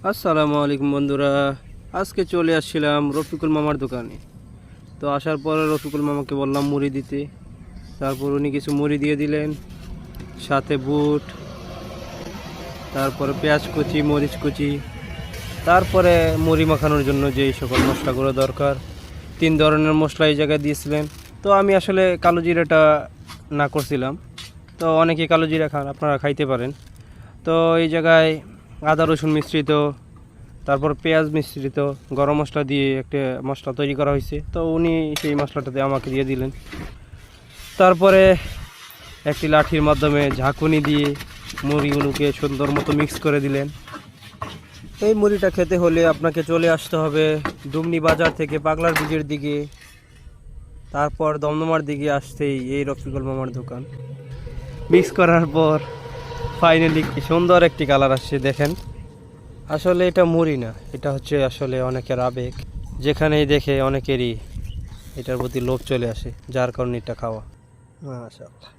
আসসালামু আলাইকুম বন্ধুরা। আজকে চলে আসছিলাম রফিকুল মামার দোকানে। তো আসার পরে রফিকুল মামাকে বললাম মুড়ি দিতে। তারপর উনি কিছু মুড়ি দিয়ে দিলেন, সাথে বুট, তারপরে পেঁয়াজ কুচি, মরিচ কুচি, তারপরে মুড়ি মাখানোর জন্য যেই সকল মশলাগুলো দরকার 3 ধরনের মশলা এই জায়গায় দিয়েছিলেন। তো আমি আসলে কালো জিরাটা না করছিলাম। তো অনেকে কালো জিরা খান, আপনারা খাইতে পারেন। তো এই জায়গায় আদা রসুন মিশ্রিত, তারপর পেঁয়াজ মিশ্রিত গরম মশলা দিয়ে একটা মশলা তৈরি করা হয়েছে। তো উনি সেই মশলাটাতে আমাকে দিয়ে দিলেন। তারপরে একটি লাঠির মাধ্যমে ঝাঁকুনি দিয়ে মুড়িগুলোকে সুন্দর মতো মিক্স করে দিলেন। এই মুড়িটা খেতে হলে আপনাকে চলে আসতে হবে ডুমনি বাজার থেকে পাগলার ব্রিজের দিকে, তারপর দমদমার দিকে আসতেই এই রফিকুল মামার দোকান। মিক্স করার পর ফাইনালি সুন্দর একটি কালার আসছে, দেখেন। আসলে এটা মুড়ি না, এটা হচ্ছে আসলে অনেকের আবেগ। যেখানেই দেখে অনেকেরই এটার প্রতি লোভ চলে আসে, যার কারণে এটা খাওয়া। মাশাআল্লাহ।